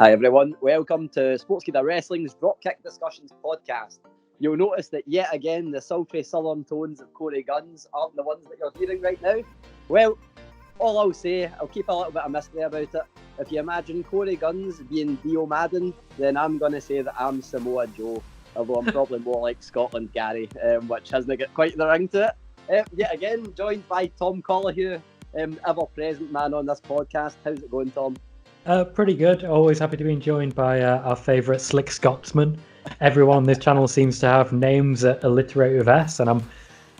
Hi everyone, welcome to Sportskeeda Wrestling's Dropkick DiSKussions podcast. You'll notice that yet again the sultry southern tones of Korey Gunz aren't the ones that you're hearing right now. Well, all I'll say, I'll keep a little bit of mystery about it. If you imagine Korey Gunz being Dio Madden, then I'm going to say that I'm Samoa Joe, although I'm probably more like Scotland Gary, which hasn't got quite the ring to it. Yet again, joined by Tom Colohue, ever-present man on this podcast. How's it going, Tom? Pretty good. Always happy to be joined by our favourite slick Scotsman. Everyone on this channel seems to have names that alliterate with S, and I'm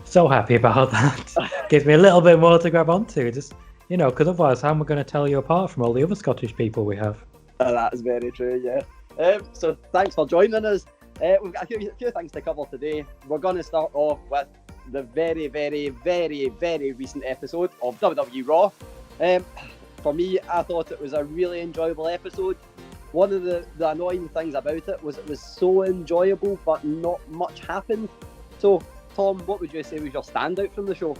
so happy about that. Gives me a little bit more to grab onto. Just, because otherwise, how am I going to tell you apart from all the other Scottish people we have? That is very true, yeah. So thanks for joining us. We've got a few things to cover today. We're going to start off with the very, very, very, very recent episode of WWE RAW. For me, I thought it was a really enjoyable episode. One of the annoying things about it was so enjoyable, but not much happened. So, Tom, what would you say was your standout from the show?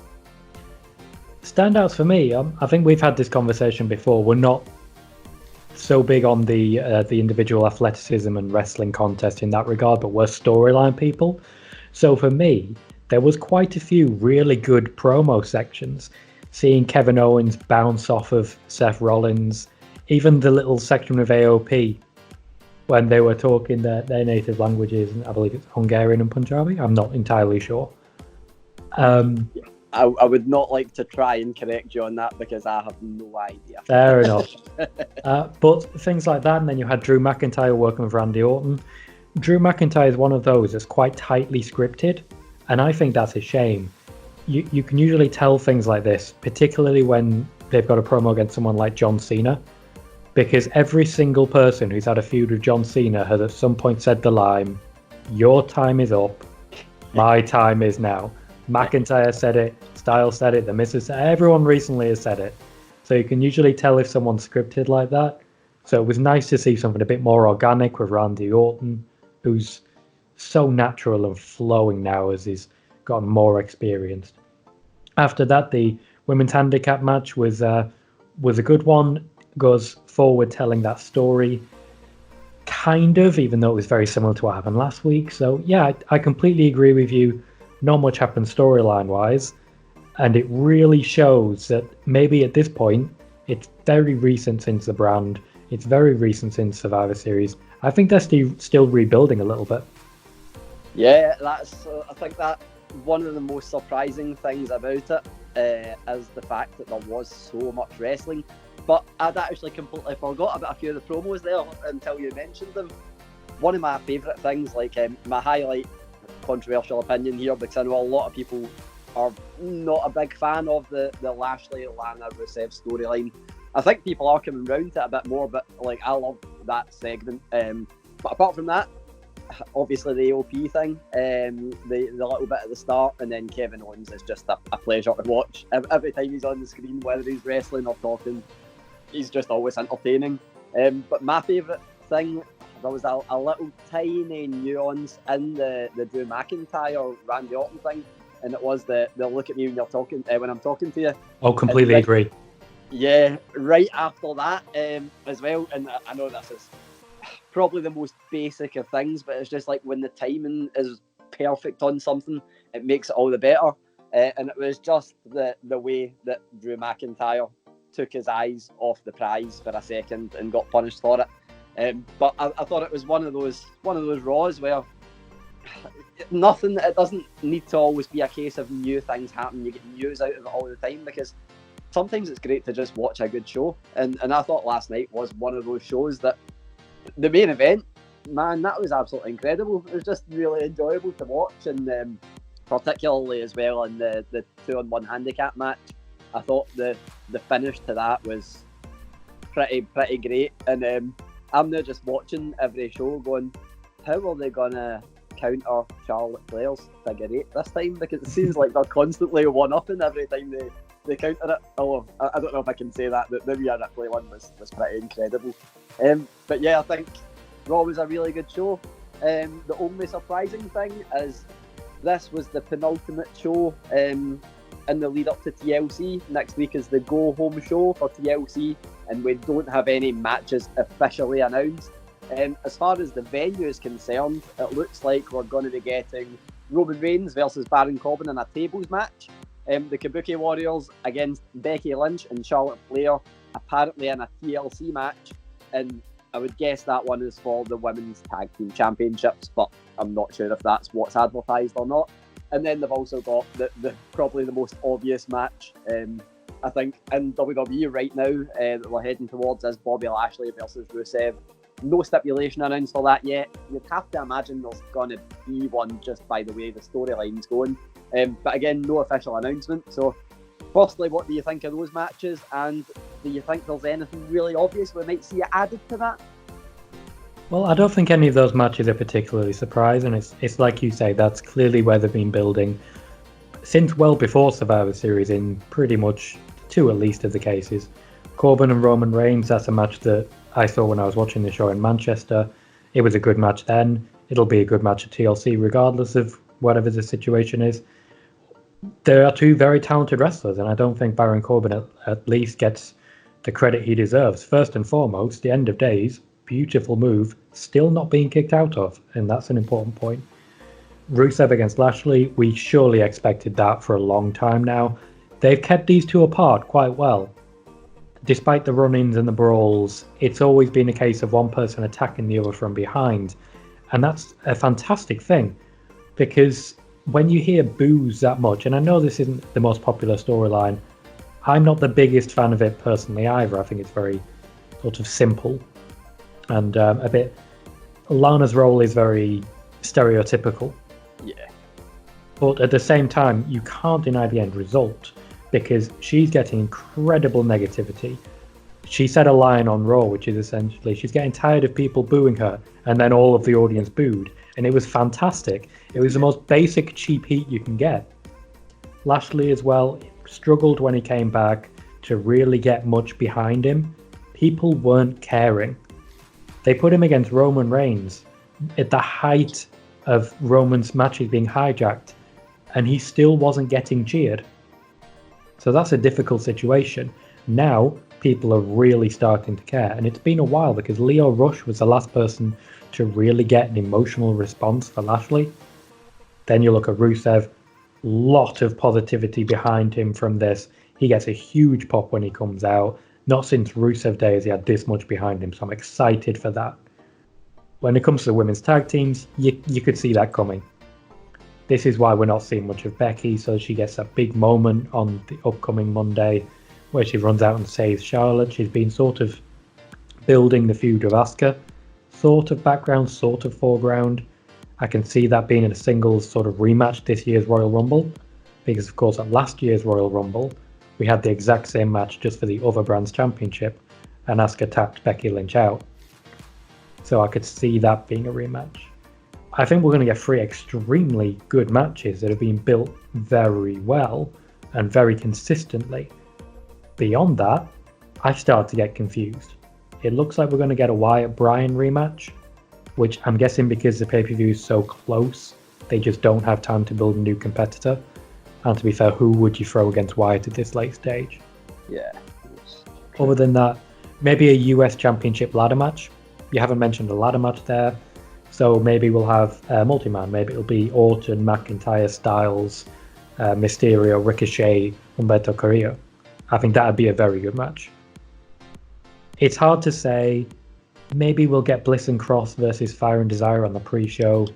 Standouts for me, I think we've had this conversation before. We're not so big on the individual athleticism and wrestling contest in that regard, but we're storyline people. So for me, there was quite a few really good promo sections. Seeing Kevin Owens bounce off of Seth Rollins, even the little section of AOP when they were talking their native languages, and I believe it's Hungarian and Punjabi. I'm not entirely sure. I would not like to try and correct you on that because I have no idea. Fair enough. But things like that, and then you had Drew McIntyre working with Randy Orton. Drew McIntyre is one of those that's quite tightly scripted, and I think that's a shame. You can usually tell things like this, particularly when they've got a promo against someone like John Cena, because every single person who's had a feud with John Cena has at some point said the line, "Your time is up, my time is now." McIntyre said it, Styles said it, The Miz has said it, everyone recently has said it. So you can usually tell if someone's scripted like that. So it was nice to see something a bit more organic with Randy Orton, who's so natural and flowing now as he's gotten more experienced. After that, the women's handicap match was a good one. Goes forward telling that story, kind of, even though it was very similar to what happened last week. So yeah, I completely agree with you. Not much happened storyline wise, and it really shows that maybe at this point it's very recent since the brand. It's very recent since Survivor Series. I think they're still rebuilding a little bit. Yeah, that's. I think that one of the most surprising things about it is the fact that there was so much wrestling. But I'd actually completely forgot about a few of the promos there until you mentioned them. One of my favourite things, like my highlight, controversial opinion here, because I know a lot of people are not a big fan of the Lashley, Lana, Rusev storyline. I think people are coming round to it a bit more, but like I love that segment. But apart from that, obviously the AOP thing, the little bit at the start, and then Kevin Owens is just a pleasure to watch. Every time he's on the screen, whether he's wrestling or talking, he's just always entertaining. But my favourite thing, there was a little tiny nuance in the Drew McIntyre Randy Orton thing, and it was the look at me when you're talking when I'm talking to you. Oh, completely agree. Yeah, right after that as well, and I know this is probably the most basic of things, but it's just like when the timing is perfect on something, it makes it all the better. And it was just the way that Drew McIntyre took his eyes off the prize for a second and got punished for it. But I thought it was one of those Raws where it doesn't need to always be a case of new things happen. You get news out of it all the time, because sometimes it's great to just watch a good show. And I thought last night was one of those shows that the main event, man, that was absolutely incredible. It was just really enjoyable to watch, and particularly as well in the 2-on-1 handicap match. I thought the finish to that was pretty great, and I'm now just watching every show going, how are they gonna counter Charlotte Flair's figure 8 this time? Because it seems like they're constantly one-upping every time they counter it. Oh, I don't know if I can say that. The Rhea Ripley one was pretty incredible. But yeah, I think Raw was a really good show. The only surprising thing is this was the penultimate show in in the lead up to TLC. Next week is the go home show for TLC, and we don't have any matches officially announced. As far as the venue is concerned, it looks like we're going to be getting Roman Reigns versus Baron Corbin in a tables match. The Kabuki Warriors against Becky Lynch and Charlotte Flair, apparently in a TLC match. And I would guess that one is for the Women's Tag Team Championships, but I'm not sure if that's what's advertised or not. And then they've also got the probably the most obvious match, I think, in WWE right now that we're heading towards is Bobby Lashley versus Rusev. No stipulation announced for that yet. You'd have to imagine there's going to be one just by the way the storyline's going. But again, no official announcement. So, firstly, what do you think of those matches? And do you think there's anything really obvious we might see added to that? Well, I don't think any of those matches are particularly surprising. It's like you say, that's clearly where they've been building since well before Survivor Series in pretty much two at least of the cases. Corbin and Roman Reigns, that's a match that I saw when I was watching the show in Manchester. It was a good match then. It'll be a good match at TLC regardless of whatever the situation is. There are two very talented wrestlers, and I don't think Baron Corbin at least gets the credit he deserves. First and foremost, the End of Days, beautiful move, still not being kicked out of, and that's an important point. Rusev against Lashley, we surely expected that for a long time now. They've kept these two apart quite well. Despite the run-ins and the brawls, it's always been a case of one person attacking the other from behind, and that's a fantastic thing, because when you hear boos that much, and I know this isn't the most popular storyline, I'm not the biggest fan of it personally either. I think it's very sort of simple and a bit... Lana's role is very stereotypical. Yeah. But at the same time, you can't deny the end result, because she's getting incredible negativity. She said a line on Raw, which is essentially she's getting tired of people booing her, and then all of the audience booed. And it was fantastic. It was the most basic cheap heat you can get. Lashley as well struggled when he came back to really get much behind him. People weren't caring. They put him against Roman Reigns at the height of Roman's matches being hijacked, and he still wasn't getting cheered. So that's a difficult situation. Now people are really starting to care, and it's been a while because Lio Rush was the last person to really get an emotional response for Lashley. Then you look at Rusev, lot of positivity behind him from this. He gets a huge pop when he comes out. Not since Rusev days he had this much behind him, so I'm excited for that. When it comes to the women's tag teams, you could see that coming. This is why we're not seeing much of Becky, so she gets a big moment on the upcoming Monday where she runs out and saves Charlotte. She's been sort of building the feud with Asuka, sort of background, sort of foreground. I can see that being in a singles sort of rematch this year's Royal Rumble, because of course at last year's Royal Rumble we had the exact same match just for the other brand's championship, and Asuka tapped Becky Lynch out. So I could see that being a rematch. I think we're going to get three extremely good matches that have been built very well and very consistently. Beyond that, I've started to get confused. It looks like we're going to get a Wyatt-Bryan rematch, which I'm guessing because the pay-per-view is so close, they just don't have time to build a new competitor. And to be fair, who would you throw against Wyatt at this late stage? Yeah. Other than that, maybe a US Championship ladder match. You haven't mentioned a ladder match there. So maybe we'll have a multi-man. Maybe it'll be Orton, McIntyre, Styles, Mysterio, Ricochet, Humberto Carrillo. I think that would be a very good match. It's hard to say. Maybe we'll get Bliss and Cross versus Fire and Desire on the pre-show.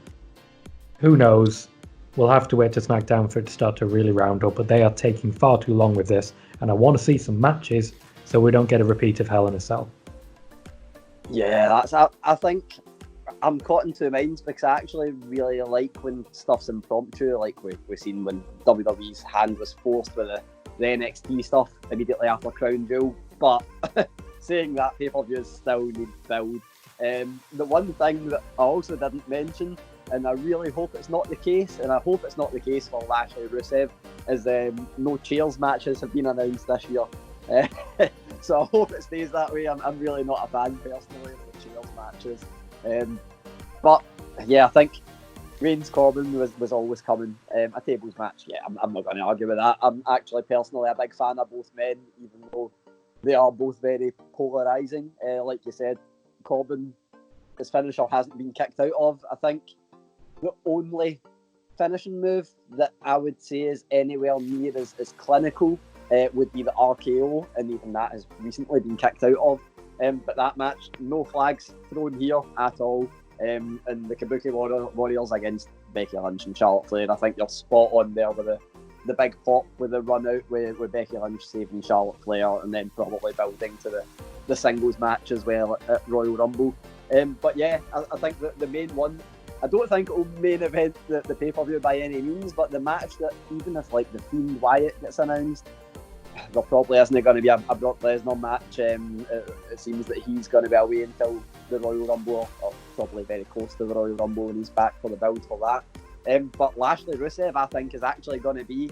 Who knows? We'll have to wait to SmackDown for it to start to really round up, but they are taking far too long with this, and I want to see some matches so we don't get a repeat of Hell in a Cell. Yeah, I think I'm caught in two minds, because I actually really like when stuff's impromptu, like we've seen when WWE's hand was forced with the NXT stuff immediately after Crown Jewel, but saying that pay-per-views still need build. The one thing that I also didn't mention, and I really hope it's not the case, and I hope it's not the case for Lashley Rusev, is no chairs matches have been announced this year. So I hope it stays that way. I'm really not a fan personally of the chairs matches. But yeah, I think Reigns Corbin was always coming. A tables match, yeah, I'm not going to argue with that. I'm actually personally a big fan of both men, even though they are both very polarising. Like you said, Corbin, his finisher hasn't been kicked out of. I think the only finishing move that I would say is anywhere near as clinical would be the RKO, and even that has recently been kicked out of. But that match, no flags thrown here at all. And the Kabuki Warriors against Becky Lynch and Charlotte Flair, I think you're spot on there with the big pop with the run out with Becky Lynch saving Charlotte Flair, and then probably building to the singles match as well at Royal Rumble. But yeah, I think that the main one, I don't think it will main event the pay-per-view by any means, but the match that even if like the Fiend Wyatt gets announced, there probably isn't going to be a Brock Lesnar match. It seems that he's going to be away until the Royal Rumble, or probably very close to the Royal Rumble, and he's back for the build for that. But Lashley Rusev, I think, is actually going to be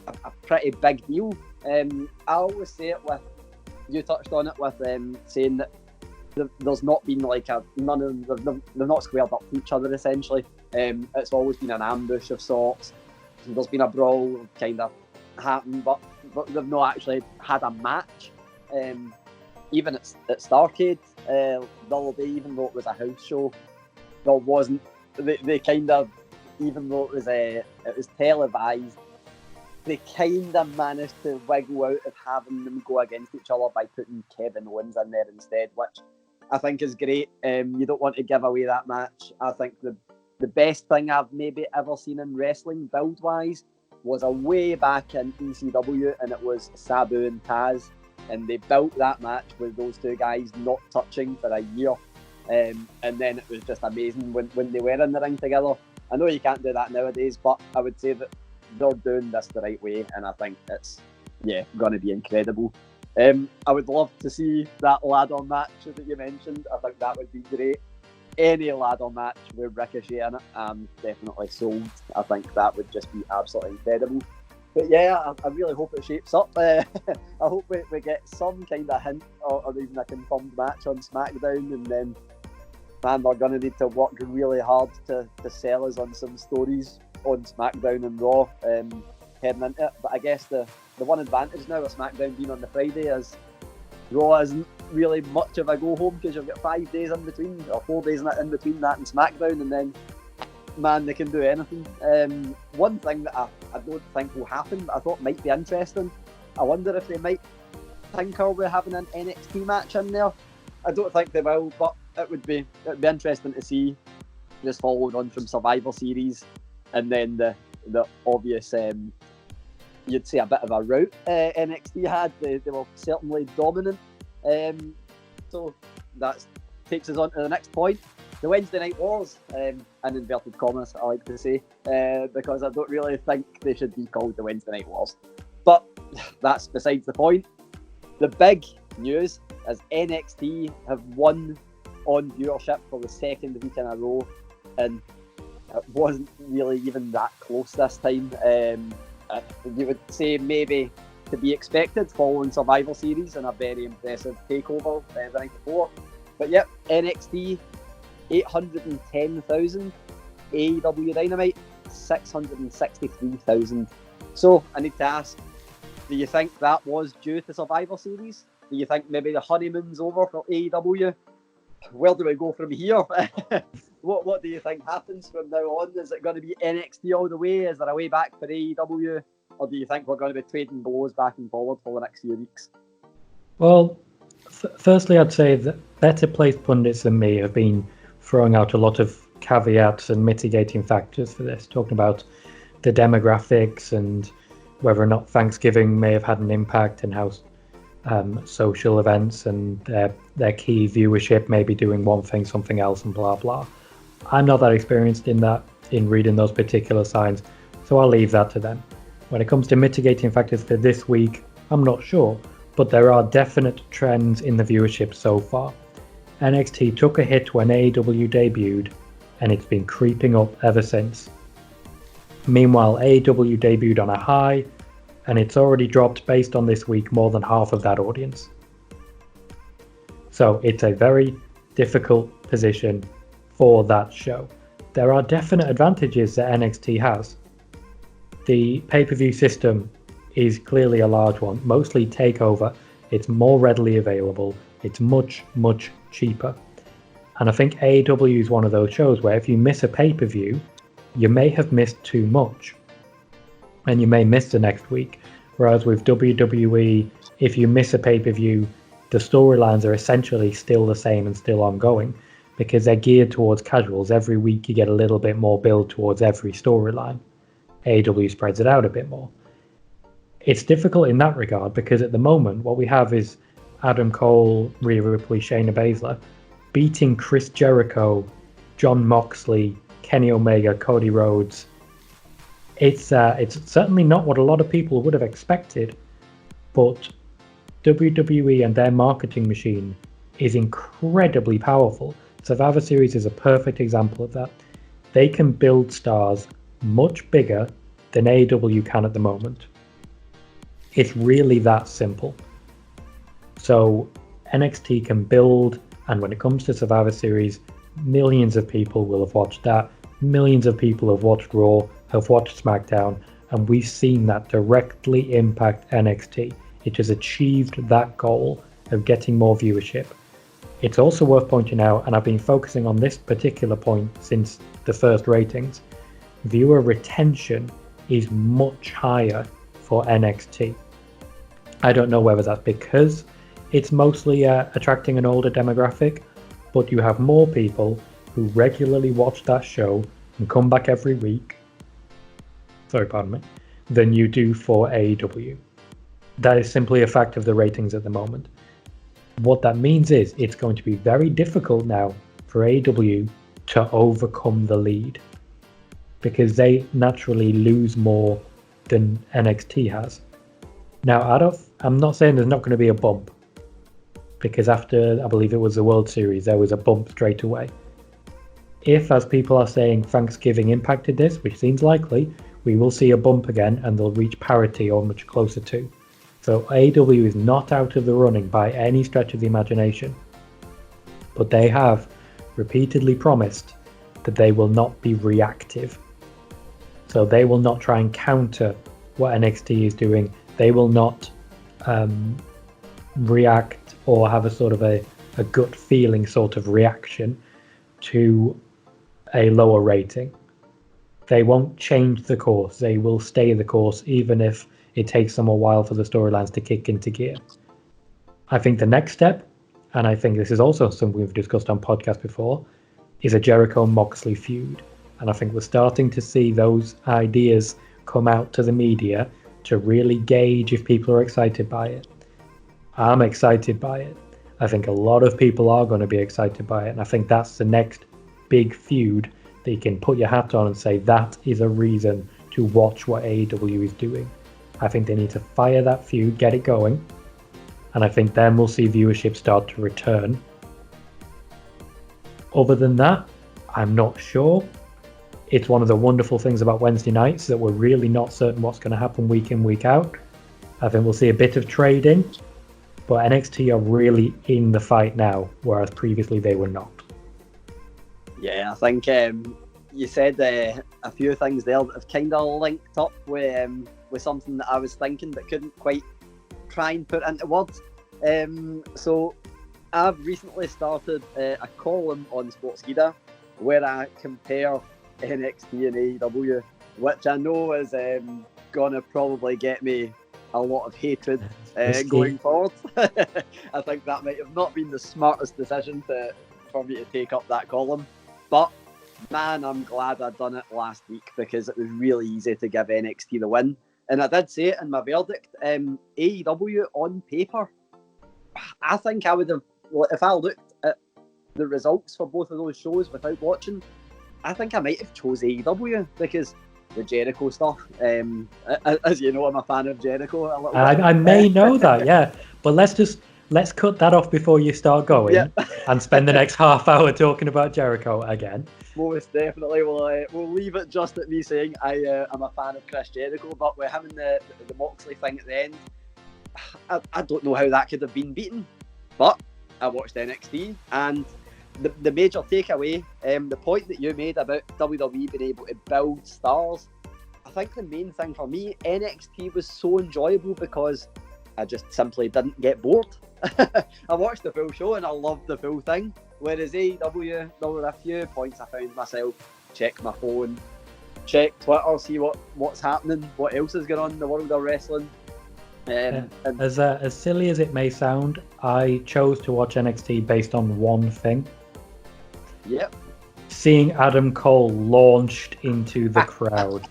a pretty big deal. I always say it with, you touched on it with saying that there's not been like none of them, they've not squared up to each other essentially. It's always been an ambush of sorts. There's been a brawl kind of happened, but they've not actually had a match. Even at Starrcade the other day, even though it was a house show, there wasn't. They kind of, even though it was televised, they kind of managed to wiggle out of having them go against each other by putting Kevin Owens in there instead, which I think is great. You don't want to give away that match. I think the best thing I've maybe ever seen in wrestling build-wise was a way back in ECW, and it was Sabu and Taz, and they built that match with those two guys not touching for a year, and then it was just amazing when they were in the ring together. I know you can't do that nowadays, but I would say that they're doing this the right way, and I think it's going to be incredible. I would love to see that ladder match that you mentioned. I think that would be great. Any ladder match with Ricochet in it, I'm definitely sold. I think that would just be absolutely incredible. But yeah, I really hope it shapes up. I hope we get some kind of hint or even a confirmed match on SmackDown, and then, man, they're going to need to work really hard to sell us on some stories on SmackDown and Raw heading into it. But I guess the one advantage now of SmackDown being on the Friday is Raw isn't really much of a go home, because you've got 5 days in between, or 4 days in between that and SmackDown, and then, man, they can do anything. One thing that I don't think will happen, but I thought might be interesting, I wonder if they might tinker with having an NXT match in there. I don't think they will, but it'd be interesting to see, just followed on from Survivor Series, and then the obvious, you'd say a bit of a route NXT had. They were certainly dominant. So that takes us on to the next point. The Wednesday Night Wars, in inverted commas, I like to say, because I don't really think they should be called the Wednesday Night Wars. But that's besides the point. The big news is NXT have won on viewership for the second week in a row, and it wasn't really even that close this time. You would say maybe to be expected following Survivor Series and a very impressive takeover the night before. But yep, NXT 810,000, AEW Dynamite 663,000. So I need to ask, do you think that was due to Survivor Series? Do you think maybe the honeymoon's over for AEW? Where do we go from here? What do you think happens from now on? Is it going to be NXT all the way? Is there a way back for AEW? Or do you think we're going to be trading blows back and forward for the next few weeks? Well, firstly, I'd say that better placed pundits than me have been throwing out a lot of caveats and mitigating factors for this, talking about the demographics and whether or not Thanksgiving may have had an impact, and how social events and their key viewership may be doing one thing, something else, and blah blah. I'm not that experienced in reading those particular signs, so I'll leave that to them. When it comes to mitigating factors for this week, I'm not sure, but there are definite trends in the viewership so far. NXT took a hit when AEW debuted, and it's been creeping up ever since. Meanwhile, AEW debuted on a high, and it's already dropped, based on this week, more than half of that audience. So it's a very difficult position for that show. there are definite advantages that NXT has. The pay-per-view system is clearly a large one, mostly takeover. It's more readily available. It's much, much cheaper. And I think AEW is one of those shows where if you miss a pay-per-view, you may have missed too much. And you may miss the next week. Whereas with WWE, if you miss a pay-per-view, the storylines are essentially still the same and still ongoing because they're geared towards casuals. Every week you get a little bit more build towards every storyline. AEW spreads it out a bit more. It's difficult in that regard because at the moment what we have is Adam Cole, Rhea Ripley, Shayna Baszler beating Chris Jericho, Jon Moxley, Kenny Omega, Cody Rhodes. It's certainly not what a lot of people would have expected, but WWE and their marketing machine is incredibly powerful. Survivor Series is a perfect example of that. They can build stars much bigger than AEW can at the moment. It's really that simple. So NXT can build, and when it comes to Survivor Series, millions of people will have watched that. Millions of people have watched Raw, have watched SmackDown, and we've seen that directly impact NXT. It has achieved that goal of getting more viewership. It's also worth pointing out, and I've been focusing on this particular point since the first ratings, viewer retention is much higher for NXT. I don't know whether that's because it's mostly attracting an older demographic, but you have more people who regularly watch that show and come back every week, than you do for AEW. That is simply a fact of the ratings at the moment. What that means is it's going to be very difficult now for AEW to overcome the lead because they naturally lose more than NXT has. Now, I'm not saying there's not going to be a bump because after, I believe it was the World Series, there was a bump straight away. If, as people are saying, Thanksgiving impacted this, which seems likely, we will see a bump again and they'll reach parity or much closer to. So AEW is not out of the running by any stretch of the imagination, but they have repeatedly promised that they will not be reactive. So they will not try and counter what NXT is doing. They will not react or have a sort of a gut feeling sort of reaction to a lower rating. They won't change the course. They will stay the course even if it takes them a while for the storylines to kick into gear. I think the next step, and I think this is also something we've discussed on podcasts before, is a Jericho-Moxley feud. And I think we're starting to see those ideas come out to the media to really gauge if people are excited by it. I'm excited by it. I think a lot of people are going to be excited by it. And I think that's the next big feud that you can put your hat on and say that is a reason to watch what AEW is doing. I think they need to fire that feud, get it going, and I think then we'll see viewership start to return. Other than that, I'm not sure. It's one of the wonderful things about Wednesday nights that we're really not certain what's going to happen week in, week out. I think we'll see a bit of trading, but NXT are really in the fight now, whereas previously they were not. Yeah, I think you said a few things there that have kind of linked up with something that I was thinking but couldn't quite try and put into words. So I've recently started a column on Sportskeeda where I compare NXT and AEW, which I know is going to probably get me a lot of hatred going forward. I think that might have not been the smartest decision for me to take up that column. But man, I'm glad I'd done it last week because it was really easy to give NXT the win. And I did say it in my verdict. AEW on paper, I think I would have, if I looked at the results for both of those shows without watching, I think I might have chose AEW because the Jericho stuff. As you know, I'm a fan of Jericho a little bit. I may know that, yeah. But let's cut that off before you start going and spend the next half hour talking about Jericho again. Most definitely. We'll leave it just at me saying I'm a fan of Chris Jericho, but we're having the Moxley thing at the end. I don't know how that could have been beaten, but I watched NXT and the major takeaway, the point that you made about WWE being able to build stars, I think the main thing for me, NXT was so enjoyable because I just simply didn't get bored. I watched the full show and I loved the full thing. Whereas AEW, there were a few points I found myself, check my phone, check Twitter, see what's happening, what else is going on in the world of wrestling. As silly as it may sound, I chose to watch NXT based on one thing. Yep. Seeing Adam Cole launched into the crowd.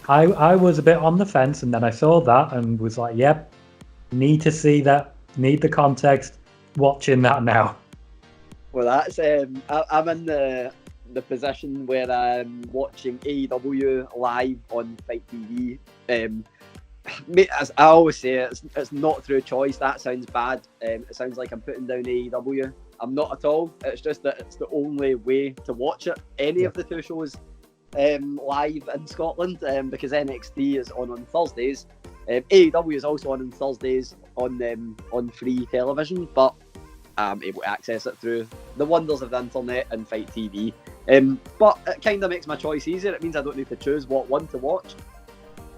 I was a bit on the fence, and then I saw that and was like, yep, need to see that, need the context, watching that now. Well, that's I'm in the position where I'm watching AEW live on Fight TV. As I always say, it's not through choice. That sounds bad. It sounds like I'm putting down AEW. I'm not at all. It's just that it's the only way to watch it. Any of the two shows live in Scotland, because NXT is on Thursdays. AEW is also on Thursdays on free television, but I'm able to access it through the wonders of the internet and Fight TV. But it kind of makes my choice easier. It means I don't need to choose what one to watch.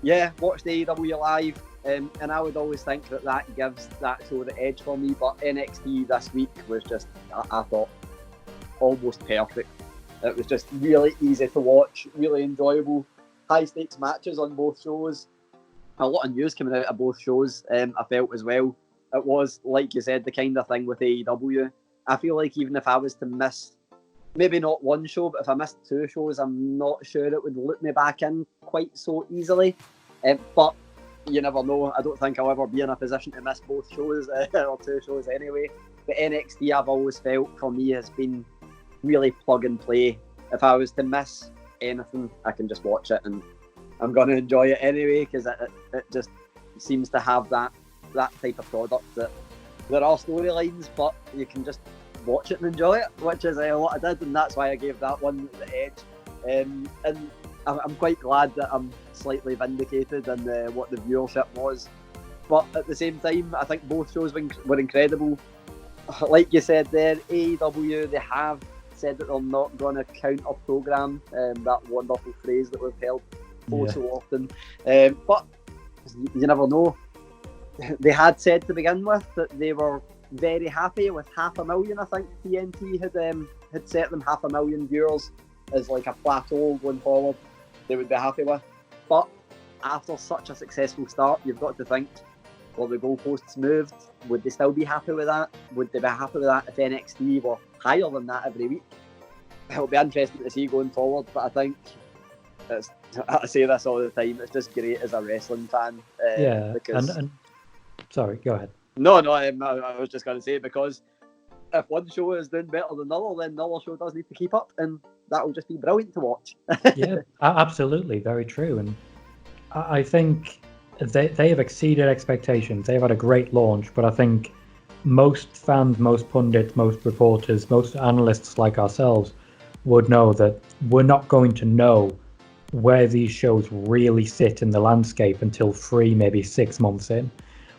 Yeah, watch the AEW live, and I would always think that gives that show the edge for me. But NXT this week was just, I thought, almost perfect. It was just really easy to watch, really enjoyable, high stakes matches on both shows. A lot of news coming out of both shows. I felt as well. It was, like you said, the kind of thing with AEW. I feel like even if I was to miss, maybe not one show, but if I missed two shows, I'm not sure it would loop me back in quite so easily. But you never know. I don't think I'll ever be in a position to miss both shows or two shows anyway. But NXT, I've always felt, for me, has been really plug and play. If I was to miss anything, I can just watch it and I'm going to enjoy it anyway, because it just seems to have that type of product that there are storylines, but you can just watch it and enjoy it, which is what I did, and that's why I gave that one the edge. And I'm quite glad that I'm slightly vindicated in what the viewership was. But at the same time, I think both shows were incredible. Like you said there, AEW, they have said that they're not going to counter-program, that wonderful phrase that we've heard so often. But you never know. They had said to begin with that they were very happy with 500,000. I think TNT had set them 500,000 viewers as like a plateau going forward they would be happy with. But after such a successful start, you've got to think, well, the goalposts moved. Would they still be happy with that? Would they be happy with that if NXT were higher than that every week? It'll be interesting to see going forward, but I think I say this all the time, it's just great as a wrestling fan. Because... and sorry, go ahead. No, I was just going to say, because if one show is doing better than another, then another show does need to keep up, and that will just be brilliant to watch. Yeah, absolutely, very true. And I think they have exceeded expectations. They've had a great launch, but I think most fans, most pundits, most reporters, most analysts like ourselves would know that we're not going to know where these shows really sit in the landscape until 3, maybe 6 months in,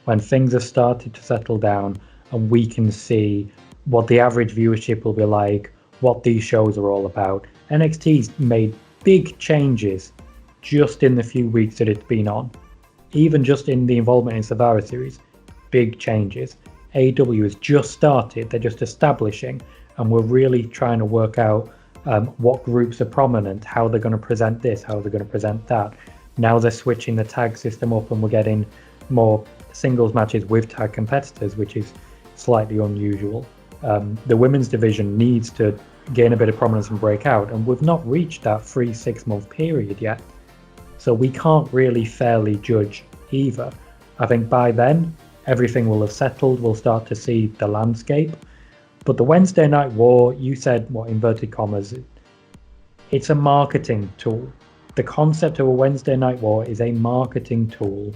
when things have started to settle down and we can see what the average viewership will be like, what these shows are all about. NXT's made big changes just in the few weeks that it's been on. Even just in the involvement in Survivor Series, big changes. AEW has just started, they're just establishing, and we're really trying to work out what groups are prominent, how they're going to present this, how they're going to present that. Now they're switching the tag system up and we're getting more singles matches with tag competitors, which is slightly unusual. The women's division needs to gain a bit of prominence and break out, and we've not reached that 3-6 month period yet. So we can't really fairly judge either. I think by then, everything will have settled, we'll start to see the landscape. But the Wednesday Night War, you said, inverted commas, it's a marketing tool. The concept of a Wednesday Night War is a marketing tool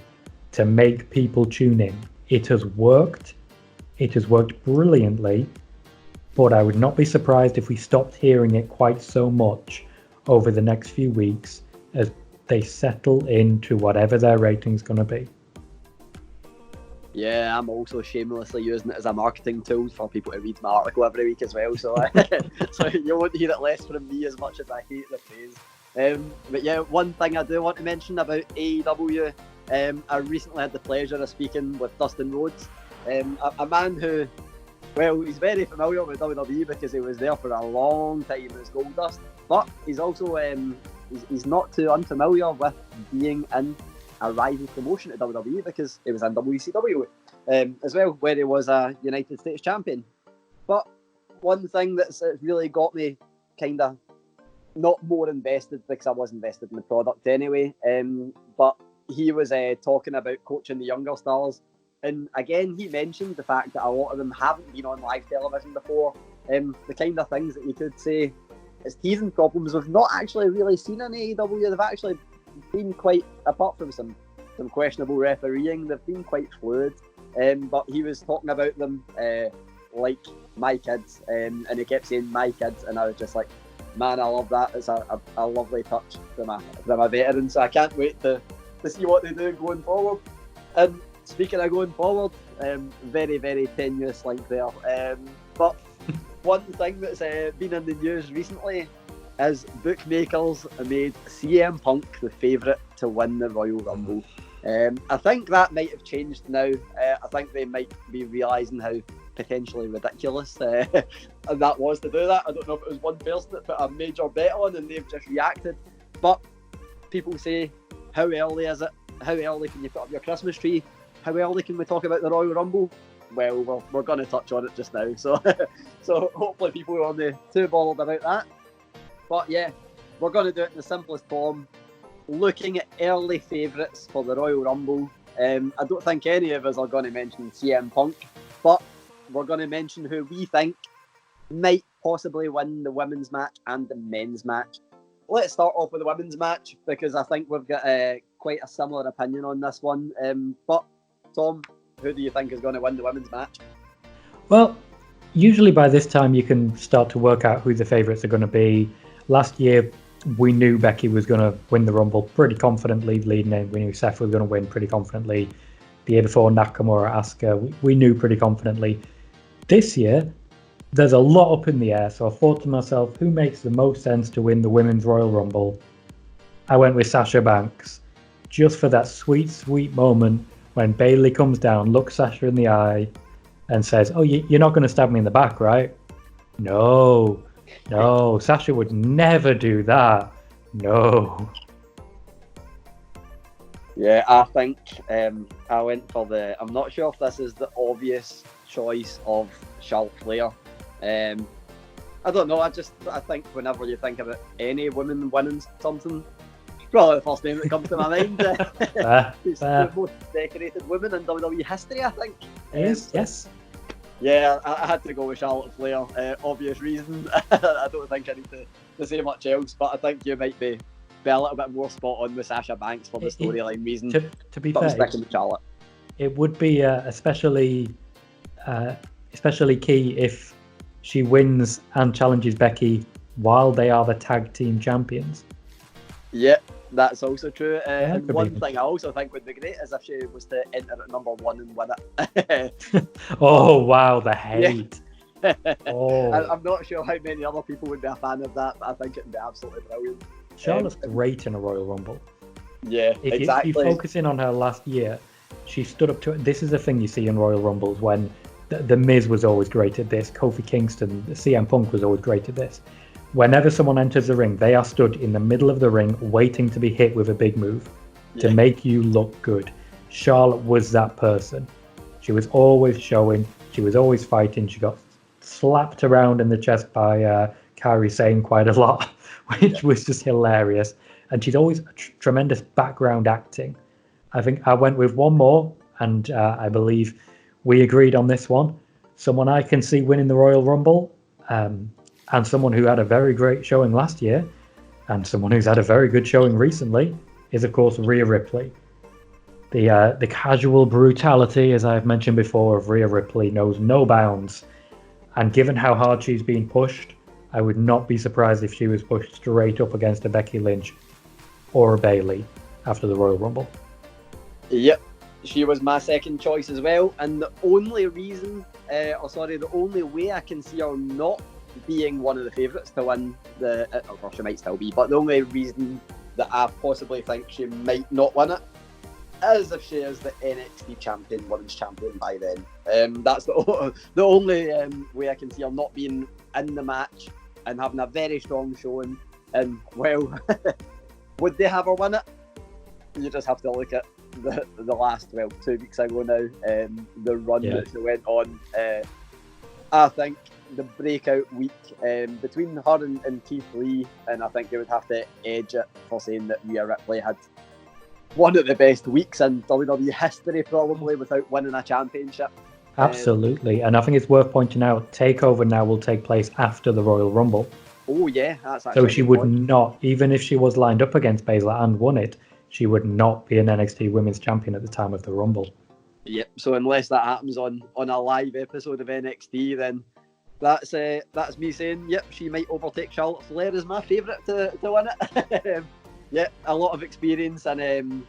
to make people tune in. It has worked. It has worked brilliantly, but I would not be surprised if we stopped hearing it quite so much over the next few weeks as they settle into whatever their rating's going to be. Yeah, I'm also shamelessly using it as a marketing tool for people to read my article every week as well. So, so you won't hear it less from me as much as I hate the phrase. But yeah, one thing I do want to mention about AEW, I recently had the pleasure of speaking with Dustin Rhodes, a man who, well, he's very familiar with WWE because he was there for a long time as Goldust, but he's also he's not too unfamiliar with being in a rival promotion at WWE because he was in WCW as well, where he was a United States champion. But one thing that's really got me kind of not more invested, because I was invested in the product anyway, but he was talking about coaching the younger stars, and again he mentioned the fact that a lot of them haven't been on live television before. The kind of things that you could say is teething problems we've not actually really seen in AEW. They've actually been quite, apart from some questionable refereeing, they've been quite fluid. But he was talking about them like my kids, and he kept saying my kids, and I was just like, man, I love that. It's a lovely touch from a veteran, so I can't wait to see what they do going forward. And speaking of going forward, very, very tenuous link there. But one thing that's been in the news recently is bookmakers made CM Punk the favourite to win the Royal Rumble. I think that might have changed now. I think they might be realising how potentially ridiculous that was to do that. I don't know if it was one person that put a major bet on and they've just reacted. But people say, how early is it? How early can you put up your Christmas tree? How early can we talk about the Royal Rumble? Well, we're going to touch on it just now. So hopefully people aren't too bothered about that. But yeah, we're going to do it in the simplest form. Looking at early favourites for the Royal Rumble. I don't think any of us are going to mention CM Punk, but we're going to mention who we think might possibly win the women's match and the men's match. Let's start off with the women's match because I think we've got quite a similar opinion on this one. But Tom, who do you think is going to win the women's match? Well, usually by this time you can start to work out who the favourites are going to be. Last year, we knew Becky was going to win the Rumble pretty confidently, leading in. We knew Seth was going to win pretty confidently. The year before, Nakamura, Asuka, we knew pretty confidently. This year, there's a lot up in the air, so I thought to myself, who makes the most sense to win the Women's Royal Rumble? I went with Sasha Banks, just for that sweet, sweet moment when Bayley comes down, looks Sasha in the eye, and says, "Oh, you're not going to stab me in the back, right?" No, Sasha would never do that. No. Yeah, I think I went for I'm not sure if this is the obvious choice of Charlotte Flair. I don't know, I think whenever you think about any woman winning something, probably the first name that comes to my mind. She's the most decorated woman in WWE history, I think. Yes. Yeah, I had to go with Charlotte Flair. Obvious reason. I don't think I need to say much else, but I think you might be a little bit more spot on with Sasha Banks for the storyline reason. To be fair, I'm sticking with Charlotte. It would be especially key if she wins and challenges Becky while they are the tag team champions. Yeah, that's also true. And one thing I also think would be great is if she was to enter at number 1 and win it. Oh wow, the hate. Yeah. I'm not sure how many other people would be a fan of that, but I think it would be absolutely brilliant. Charlotte's great in a Royal Rumble. Yeah, exactly. If you focus in on her last year, she stood up to it. This is the thing you see in Royal Rumbles when the Miz was always great at this, Kofi Kingston, CM Punk was always great at this. Whenever someone enters the ring, they are stood in the middle of the ring waiting to be hit with a big move to make you look good. Charlotte was that person. She was always showing, she was always fighting. She got slapped around in the chest by Kairi Sane quite a lot, which was just hilarious. And she's always tremendous background acting. I think I went with one more, and I believe we agreed on this one. Someone I can see winning the Royal Rumble, and someone who had a very great showing last year, and someone who's had a very good showing recently, is of course Rhea Ripley. The casual brutality, as I've mentioned before, of Rhea Ripley knows no bounds. And given how hard she's been pushed, I would not be surprised if she was pushed straight up against a Becky Lynch or a Bayley after the Royal Rumble. Yep, she was my second choice as well. And the only reason, the only way I can see her not being one of the favourites to win she might still be, but the only reason that I possibly think she might not win it is if she is the NXT champion, women's champion by then. That's the only way I can see her not being in the match and having a very strong showing. And well, would they have her win it? You just have to look at the last 2 weeks ago now, the run that she went on. I think the breakout week between her and Keith Lee, and I think you would have to edge it for saying that Rhea Ripley had one of the best weeks in WWE history, probably, without winning a championship. Absolutely, and I think it's worth pointing out, TakeOver now will take place after the Royal Rumble. Oh yeah, that's actually so she would not, even if she was lined up against Baszler and won it, she would not be an NXT Women's Champion at the time of the Rumble. Yep. So unless that happens on a live episode of NXT, then that's me saying, yep, she might overtake Charlotte Flair as my favourite to win it. Yeah, a lot of experience and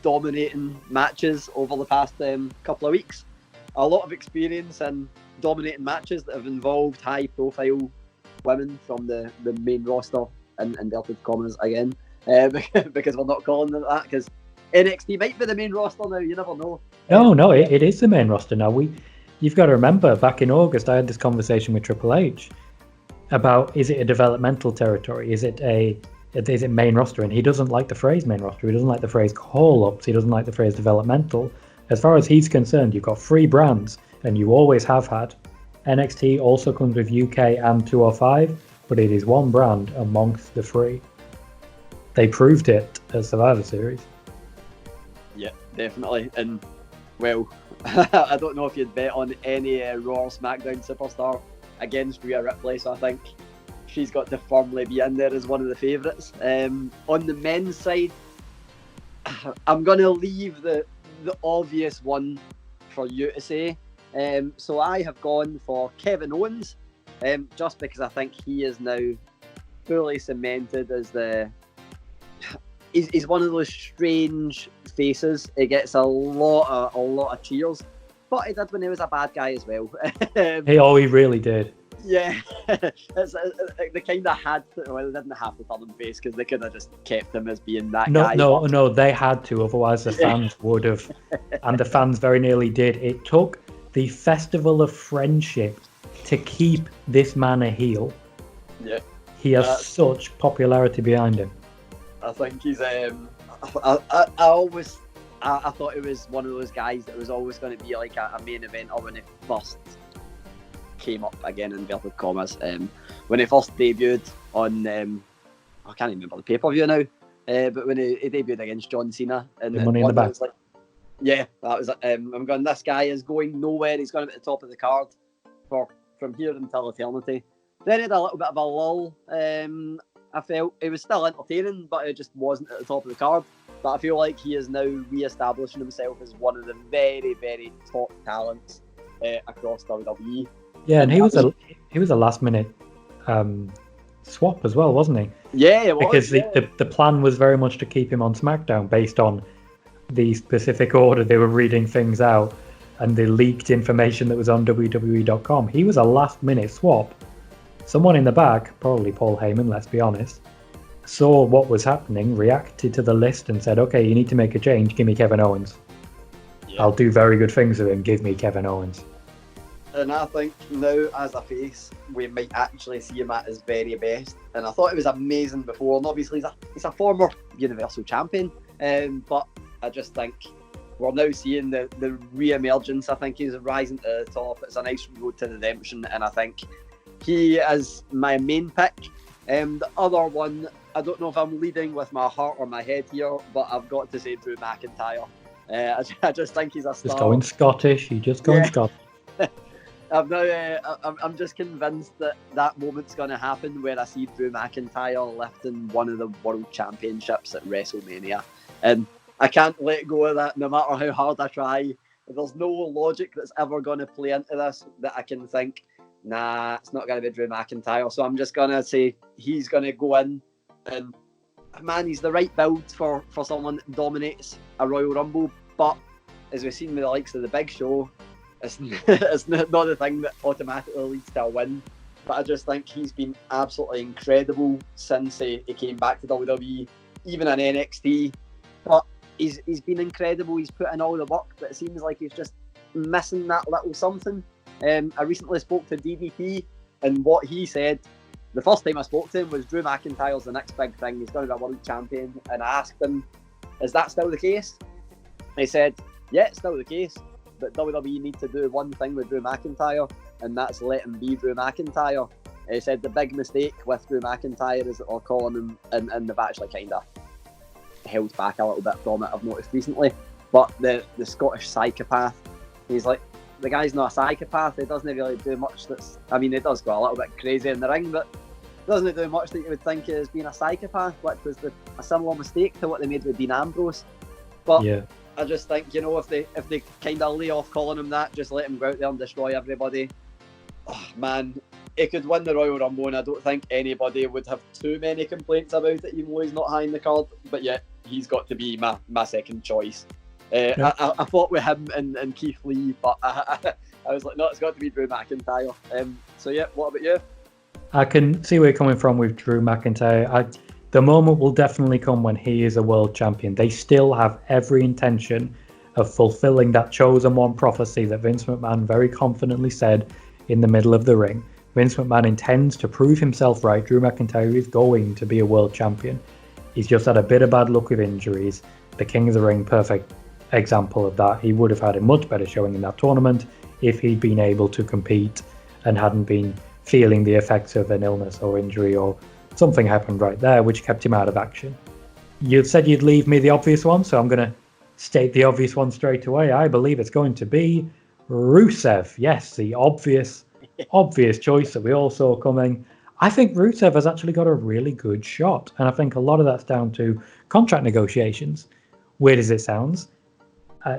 dominating matches over the past couple of weeks. A lot of experience in dominating matches that have involved high-profile women from the main roster, in inverted commas again, because we're not calling it that, because NXT might be the main roster now, you never know. No, it is the main roster now. You've got to remember, back in August, I had this conversation with Triple H about, is it a developmental territory? Is it main roster? And he doesn't like the phrase main roster. He doesn't like the phrase call-ups. He doesn't like the phrase developmental. As far as he's concerned, you've got 3 brands, and you always have had. NXT also comes with UK and 205, but it is one brand amongst the 3. They proved it at Survivor Series. Yeah, definitely. And, well, I don't know if you'd bet on any Raw or SmackDown superstar against Rhea Ripley, so I think she's got to firmly be in there as one of the favourites. On the men's side, I'm going to leave the obvious one for you to say. So I have gone for Kevin Owens, just because I think he is now fully cemented as he's one of those strange faces. He gets a lot of cheers, but he did when he was a bad guy as well. He really did. Yeah, they kind of had to. Well, they didn't have to turn him face because they could have just kept him as being that guy. No, they had to. Otherwise, the fans would have, and the fans very nearly did. It took the Festival of Friendship to keep this man a heel. Yeah, he has such popularity behind him. I think he's. I thought he was one of those guys that was always going to be like a main eventer when he first came up, again in inverted commas, when he first debuted on I can't even remember the pay-per-view now, but when he debuted against John Cena and Money in the Bank. Like, yeah, that was I'm going, this guy is going nowhere, he's going to be at the top of the card from here until eternity. Then he had a little bit of a lull. I felt it was still entertaining, but it just wasn't at the top of the card. But I feel like he is now re-establishing himself as one of the very, very top talents across WWE. Yeah, and he was a last minute swap as well, wasn't he? Yeah, it was. Because the plan was very much to keep him on SmackDown based on the specific order they were reading things out and the leaked information that was on WWE.com. He was a last minute swap. Someone in the back, probably Paul Heyman, let's be honest, saw what was happening, reacted to the list and said, okay, you need to make a change, give me Kevin Owens. Yeah. I'll do very good things with him, give me Kevin Owens. And I think now, as a face, we might actually see him at his very best. And I thought it was amazing before. And obviously, he's a former Universal Champion. But I just think we're now seeing the re-emergence. I think he's rising to the top. It's a nice road to redemption. And I think he is my main pick. The other one, I don't know if I'm leading with my heart or my head here, but I've got to say Drew McIntyre. I just think he's a star. Just going Scottish. You just going Scottish. I'm just convinced that moment's going to happen where I see Drew McIntyre lifting one of the world championships at WrestleMania. And I can't let go of that no matter how hard I try. There's no logic that's ever going to play into this that I can think, nah, it's not going to be Drew McIntyre. So I'm just going to say he's going to go in. And, man, he's the right build for someone that dominates a Royal Rumble. But as we've seen with the likes of the Big Show, it's not the thing that automatically leads to a win. But I just think he's been absolutely incredible since he came back to WWE, even in NXT. But he's been incredible. He's put in all the work, but it seems like he's just missing that little something. I recently spoke to DDP, and what he said, the first time I spoke to him, was Drew McIntyre's the next big thing. He's going to be a world champion. And I asked him, is that still the case? He said, yeah, it's still the case. But WWE need to do one thing with Drew McIntyre, and that's let him be Drew McIntyre. He said the big mistake with Drew McIntyre is that they're calling him, and they've actually kind of held back a little bit from it, I've noticed recently. But the Scottish psychopath, he's like, the guy's not a psychopath. He doesn't really do much that's, I mean, he does go a little bit crazy in the ring, but doesn't do much that you would think is being a psychopath, which was a similar mistake to what they made with Dean Ambrose. But yeah. I just think, you know, if they kind of lay off calling him that, just let him go out there and destroy everybody. Oh, man, he could win the Royal Rumble, and I don't think anybody would have too many complaints about it, even though he's not high in the card. But yeah, he's got to be my second choice. I fought with him and Keith Lee, but I was like, no, it's got to be Drew McIntyre. So yeah, what about you? I can see where you're coming from with Drew McIntyre. The moment will definitely come when he is a world champion. They still have every intention of fulfilling that chosen one prophecy that Vince McMahon very confidently said in the middle of the ring. Vince McMahon intends to prove himself right. Drew McIntyre is going to be a world champion. He's just had a bit of bad luck with injuries. The King of the Ring, perfect example of that. He would have had a much better showing in that tournament if he'd been able to compete and hadn't been feeling the effects of an illness or injury, or something happened right there which kept him out of action. You said you'd leave me the obvious one, so I'm going to state the obvious one straight away. I believe it's going to be Rusev. Yes, the obvious choice that we all saw coming. I think Rusev has actually got a really good shot, and I think a lot of that's down to contract negotiations. Weird as it sounds,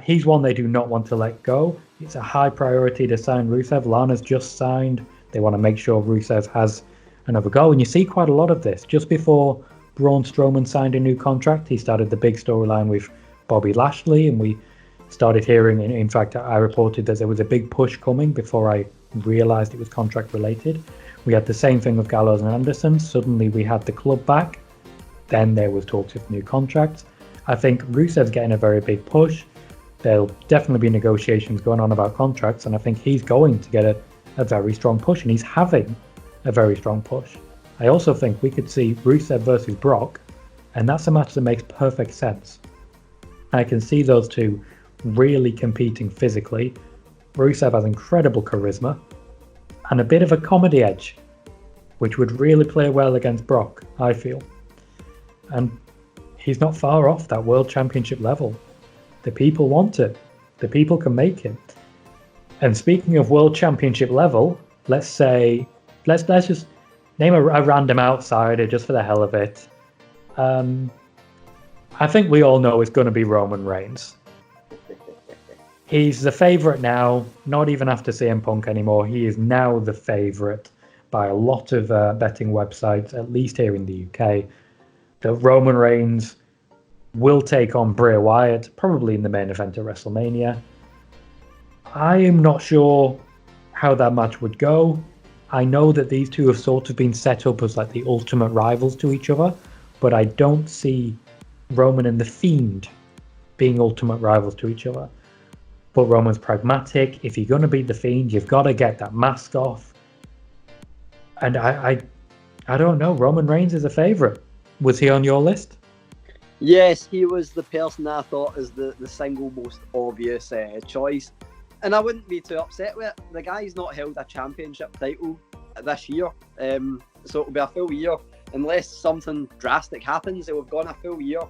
he's one they do not want to let go. It's a high priority to sign Rusev. Lana's just signed. They want to make sure Rusev has another go, and you see quite a lot of this. Just before Braun Strowman signed a new contract, he started the big storyline with Bobby Lashley, and we started hearing, in fact, I reported that there was a big push coming before I realized it was contract related. We had the same thing with Gallows and Anderson. Suddenly we had the club back. Then there was talks of new contracts. I think Rusev's getting a very big push. There'll definitely be negotiations going on about contracts, and I think he's going to get a very strong push, and he's having a very strong push. I also think we could see Rusev versus Brock, and that's a match that makes perfect sense. I can see those two really competing physically. Rusev has incredible charisma and a bit of a comedy edge, which would really play well against Brock, I feel. And he's not far off that World Championship level. The people want it. The people can make it. And speaking of World Championship level, let's just name a random outsider just for the hell of it. I think we all know it's going to be Roman Reigns. He's the favourite now, not even after CM Punk anymore. He is now the favourite by a lot of betting websites, at least here in the UK. That Roman Reigns will take on Bray Wyatt, probably in the main event at WrestleMania. I am not sure how that match would go. I know that these two have sort of been set up as like the ultimate rivals to each other, but I don't see Roman and The Fiend being ultimate rivals to each other. But Roman's pragmatic. If you're going to beat The Fiend, you've got to get that mask off. And I don't know. Roman Reigns is a favourite. Was he on your list? Yes, he was the person I thought is the single most obvious choice. And I wouldn't be too upset with it. The guy's not held a championship title this year. So it'll be a full year. Unless something drastic happens, it will have gone a full year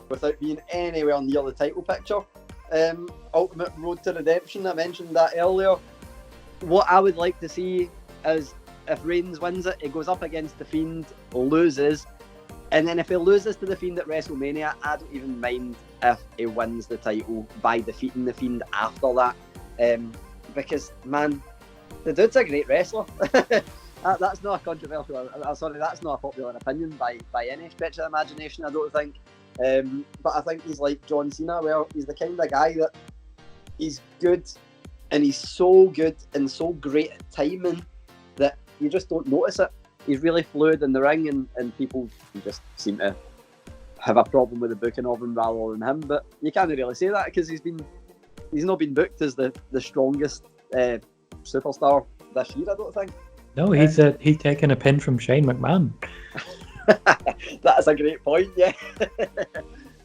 without being anywhere near the title picture. Ultimate Road to Redemption, I mentioned that earlier. What I would like to see is if Reigns wins it, he goes up against The Fiend, loses, and then if he loses to The Fiend at WrestleMania, I don't even mind if he wins the title by defeating The Fiend after that. Because, man, the dude's a great wrestler. That's not a controversial, that's not a popular opinion by any stretch of the imagination, I don't think. But I think he's like John Cena, where he's the kind of guy that he's good, and he's so good and so great at timing that you just don't notice it. He's really fluid in the ring, and people just seem to have a problem with the booking of him rather than him. But you can't really say that because he's not been booked as the strongest superstar this year, I don't think. No, he's taken a pin from Shane McMahon. That's a great point, yeah.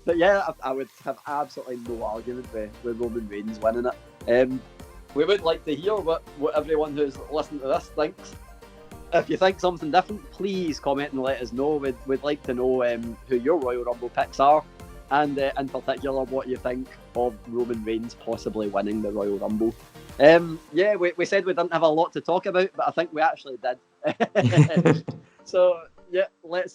But yeah, I would have absolutely no argument with Roman Reigns winning it. We would like to hear what everyone who's listening to this thinks. If you think something different, please comment and let us know. We'd like to know who your Royal Rumble picks are, and in particular what you think of Roman Reigns possibly winning the Royal Rumble. Yeah, we said we didn't have a lot to talk about, but I think we actually did. So yeah, let's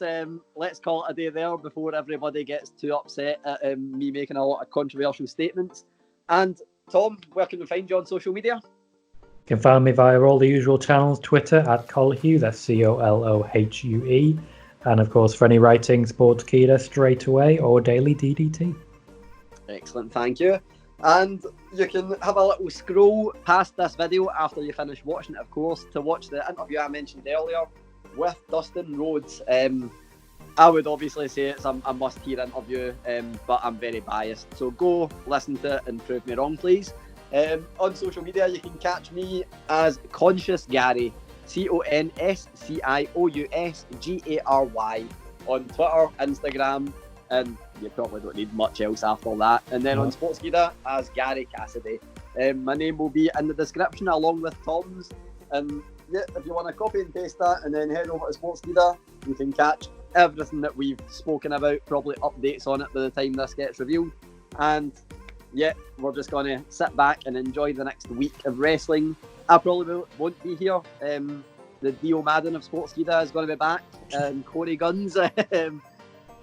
call it a day there before everybody gets too upset at me making a lot of controversial statements. And Tom, where can we find you on social media? You can find me via all the usual channels, Twitter at Colohue, that's Colohue, and of course for any writing, Sportskeeda straight away or Daily DDT. Excellent, thank you. And you can have a little scroll past this video after you finish watching it, of course, to watch the interview I mentioned earlier with Dustin Rhodes. I would obviously say it's a must-hear interview, but I'm very biased. So go listen to it and prove me wrong, please. On social media, you can catch me as Conscious Gary, CONSCIOUSGARY on Twitter, Instagram, and you probably don't need much else after that. And then on Sportskeeda as Gary Cassidy. My name will be in the description along with Tom's. And yeah, if you want to copy and paste that and then head over to Sportskeeda, you can catch everything that we've spoken about, probably updates on it by the time this gets revealed. And yeah, we're just going to sit back and enjoy the next week of wrestling. I probably won't be here. The Dio Madden of Sportskeeda is going to be back, and Korey Gunz,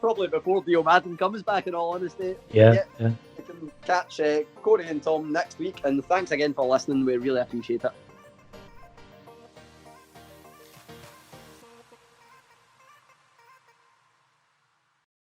probably before Dio Madden comes back, in all honesty. Yeah. You can catch Korey and Tom next week, and thanks again for listening. We really appreciate it.